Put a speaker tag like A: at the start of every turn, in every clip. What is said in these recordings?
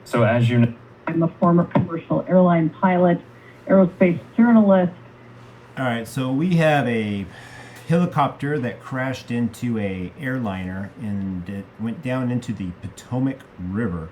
A: So as you know,
B: I'm a former commercial airline pilot, aerospace journalist.
C: All right, so we have a helicopter that crashed into a airliner and it went down into the Potomac River.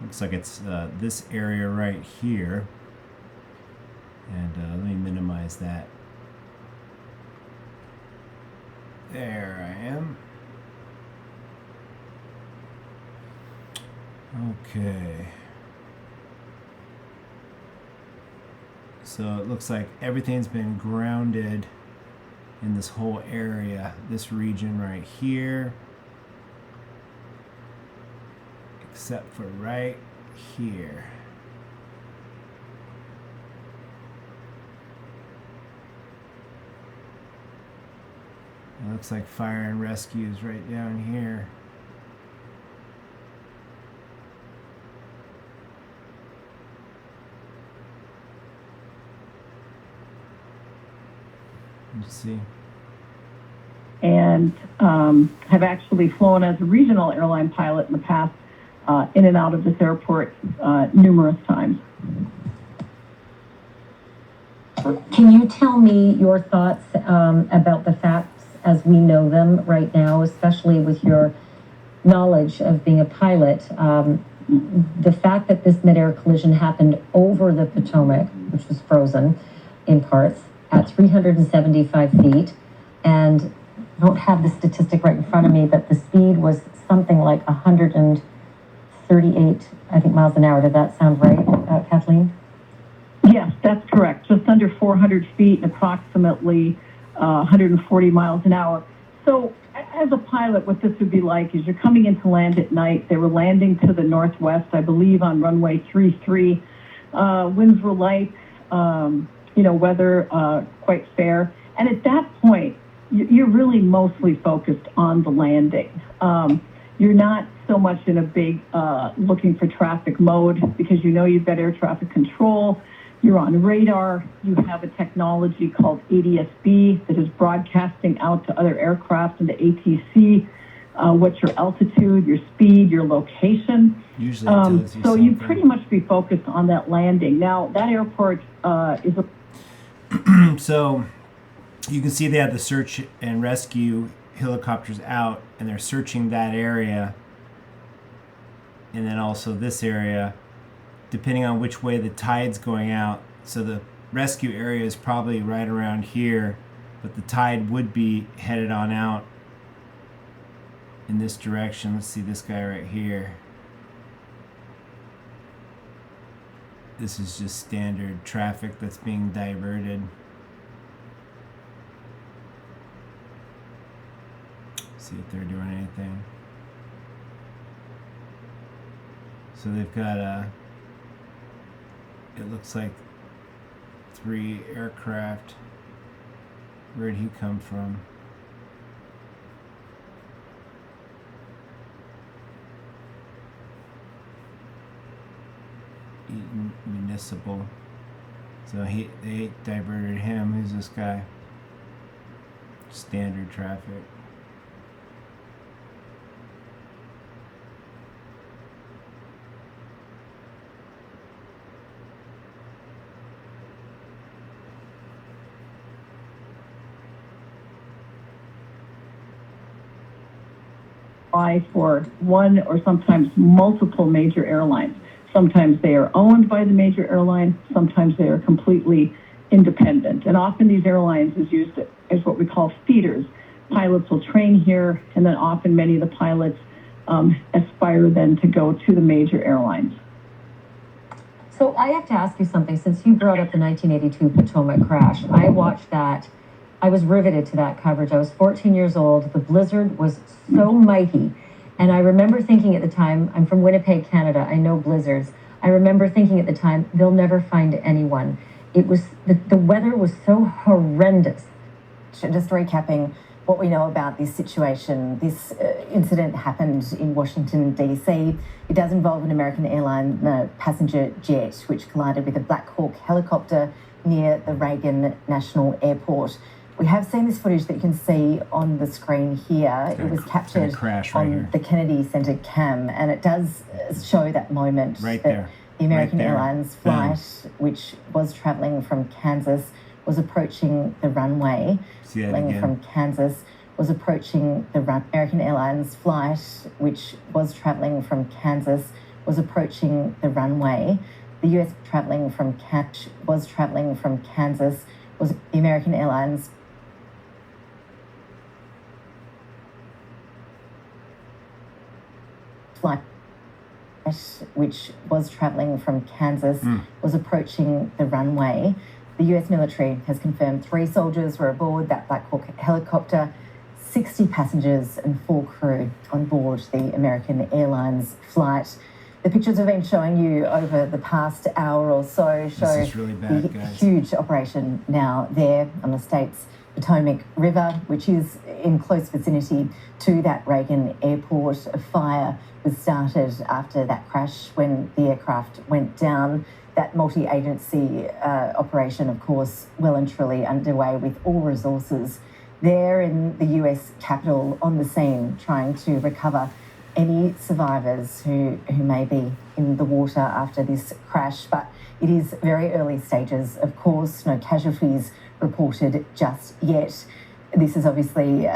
C: Looks like it's this area right here. And let me minimize that. There I am. Okay. So it looks like everything's been grounded in this whole area, this region right here, except for right here. It looks like fire and rescue is right down here. Let's see.
B: And have actually flown as a regional airline pilot in the past, in and out of this airport numerous times.
D: Can you tell me your thoughts about the facts as we know them right now, especially with your knowledge of being a pilot? The fact that this mid-air collision happened over the Potomac, which was frozen in parts, at 375 feet, and I don't have the statistic right in front of me, but the speed was something like 138, I think, miles an hour. Did that sound right, Kathleen?
B: Yes, that's correct. Just under 400 feet and approximately 140 miles an hour. So as a pilot, what this would be like is you're coming in to land at night. They were landing to the northwest, I believe, on runway 33. Winds were light. Weather quite fair. And at that point, you're really mostly focused on the landing. You're not so much in a big looking for traffic mode because you've got air traffic control. You're on radar. You have a technology called ADS-B that is broadcasting out to other aircraft and to ATC. What's your altitude, your speed, your location.
C: Usually
B: so you pretty much be focused on that landing. Now, that airport is a...
C: So you can see they have the search and rescue helicopters out, and they're searching that area, and then also this area, depending on which way the tide's going out. So the rescue area is probably right around here, but the tide would be headed on out in this direction. Let's see this guy right here. This is just standard traffic that's being diverted. See if they're doing anything. So they've got it looks like 3 aircraft. Where'd he come from? Eaton Municipal. So they diverted him. Who's this guy? Standard traffic.
B: For one or sometimes multiple major airlines. Sometimes they are owned by the major airline, sometimes they are completely independent. And often these airlines is used as what we call feeders. Pilots will train here, and then often many of the pilots aspire then to go to the major airlines.
D: So I have to ask you something. Since you brought up the 1982 Potomac crash, I watched that. I was riveted to that coverage. I was 14 years old. The blizzard was so mighty. And I remember thinking at the time, I'm from Winnipeg, Canada. I know blizzards. I remember thinking at the time, they'll never find anyone. It was, the weather was so horrendous.
E: Just recapping what we know about this situation. This incident happened in Washington, D.C. It does involve an American airline passenger jet, which collided with a Black Hawk helicopter near the Reagan National Airport. We have seen this footage that you can see on the screen here. It was captured on the Kennedy Center cam, and it does show that moment
C: right
E: that
C: there.
E: The American
C: Right there.
E: Airlines flight, which was traveling from Kansas, was approaching the runway.
C: See that
E: Traveling
C: again.
E: from Kansas was approaching the American Airlines flight, which was traveling from Kansas, was approaching the runway. The US traveling from was traveling from Kansas, was the American Airlines flight, which was traveling from Kansas, was approaching the runway. The US military has confirmed 3 soldiers were aboard that Black Hawk helicopter, 60 passengers and 4 crew on board the American Airlines flight. The pictures I've been showing you over the past hour or so show
C: really bad,
E: the
C: guys.
E: huge operation now there on the state's Potomac River, which is in close vicinity to that Reagan Airport. A fire was started after that crash when the aircraft went down. That multi-agency operation, of course, well and truly underway with all resources there in the US Capitol on the scene, trying to recover any survivors who may be in the water after this crash. But it is very early stages, of course, no casualties reported just yet. This has obviously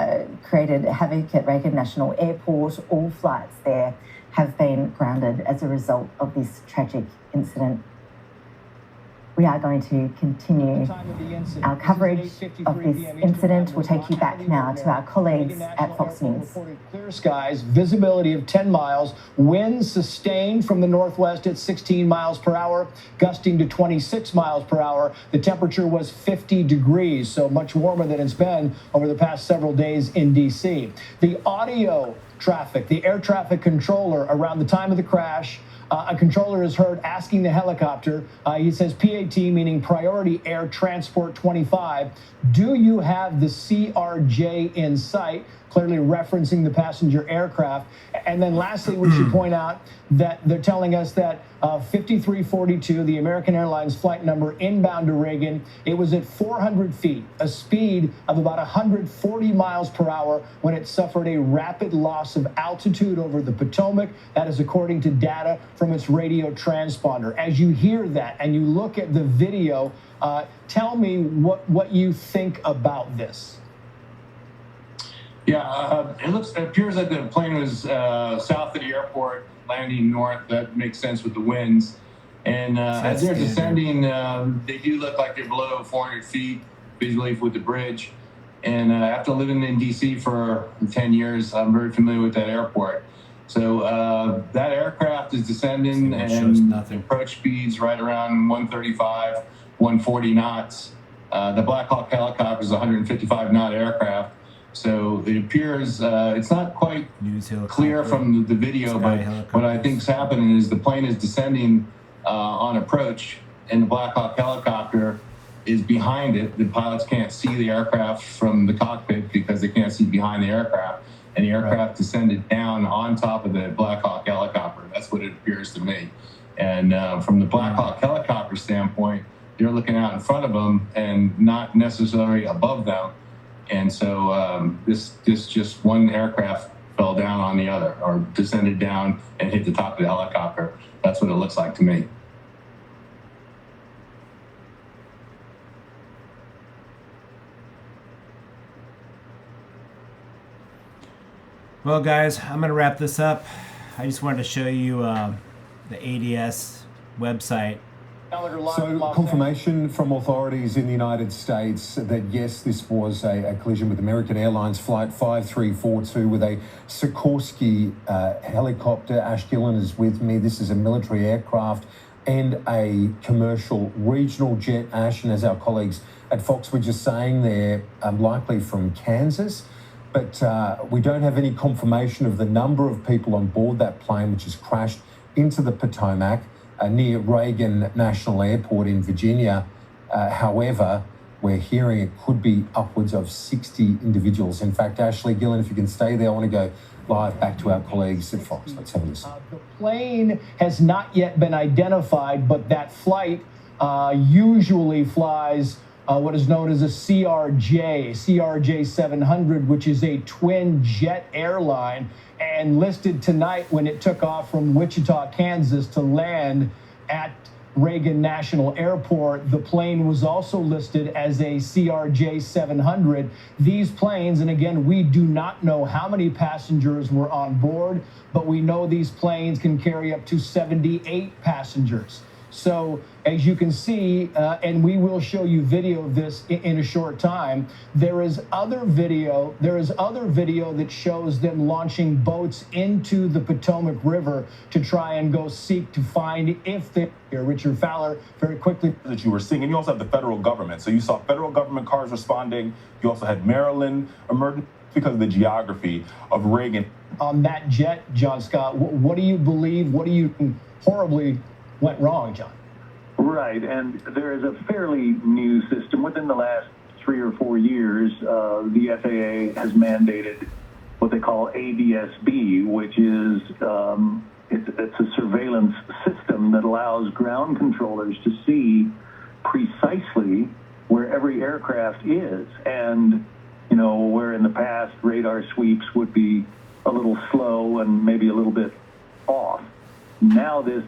E: created havoc at Reagan National Airport. All flights there have been grounded as a result of this tragic incident. We are going to continue our coverage of this incident. We'll take you back now to our colleagues at Fox News.
A: Clear skies, visibility of 10 miles, winds sustained from the northwest at 16 miles per hour, gusting to 26 miles per hour. The temperature was 50 degrees, so much warmer than it's been over the past several days in D.C. The audio traffic, the air traffic controller around the time of the crash, a controller is heard asking the helicopter, he says PAT, meaning Priority Air Transport 25, do you have the CRJ in sight? Clearly referencing the passenger aircraft. And then lastly, we should point out that they're telling us that 5342, the American Airlines flight number inbound to Reagan, it was at 400 feet, a speed of about 140 miles per hour when it suffered a rapid loss of altitude over the Potomac. That is according to data from its radio transponder. As you hear that and you look at the video, tell me what you think about this.
F: Yeah, it appears that the plane was south of the airport, landing north. That makes sense with the winds. And as they're descending, they do look like they're below 400 feet visually with the bridge. And after living in D.C. for 10 years, I'm very familiar with that airport. So that aircraft is descending and approach speeds right around 135, 140 knots. The Black Hawk helicopter is a 155 knot aircraft. So it appears it's not quite clear from the video, but what I think is happening is the plane is descending on approach, and the Black Hawk helicopter is behind it. The pilots can't see the aircraft from the cockpit because they can't see behind the aircraft, and the aircraft descended down on top of the Black Hawk helicopter. That's what it appears to me. And from the Black Hawk helicopter standpoint, they're looking out in front of them and not necessarily above them. And so this just one aircraft fell down on the other, or descended down and hit the top of the helicopter. That's what it looks like to me.
C: Well, guys, I'm going to wrap this up. I just wanted to show you the ADS website.
G: So confirmation from authorities in the United States that yes, this was a collision with American Airlines flight 5342 with a Sikorsky helicopter. Ash Gillen is with me. This is a military aircraft and a commercial regional jet, Ash, and as our colleagues at Fox were just saying, they're likely from Kansas. But we don't have any confirmation of the number of people on board that plane, which has crashed into the Potomac near Reagan National Airport in Virginia. However, we're hearing it could be upwards of 60 individuals. In fact, Ashley Gillen, if you can stay there, I want to go live back to our colleagues at Fox. Let's have a listen.
A: The plane has not yet been identified, but that flight usually flies what is known as a CRJ 700, which is a twin jet airline, and listed tonight when it took off from Wichita, Kansas to land at Reagan National Airport. The plane was also listed as a CRJ 700. These planes, and again, we do not know how many passengers were on board, but we know these planes can carry up to 78 passengers. So as you can see, and we will show you video of this in a short time, there is other video that shows them launching boats into the Potomac River to try and go seek to find if they here. Richard Fowler, very quickly.
H: That you were seeing, and you also have the federal government. So you saw federal government cars responding. You also had Maryland emerging because of the geography of Reagan.
A: On that jet, John Scott, what do you believe? What do you horribly went wrong, John?
I: Right, and there is a fairly new system. Within the last 3 or 4 years, the FAA has mandated what they call ADS-B, which is it's a surveillance system that allows ground controllers to see precisely where every aircraft is. And, you know, where in the past radar sweeps would be a little slow and maybe a little bit off, now this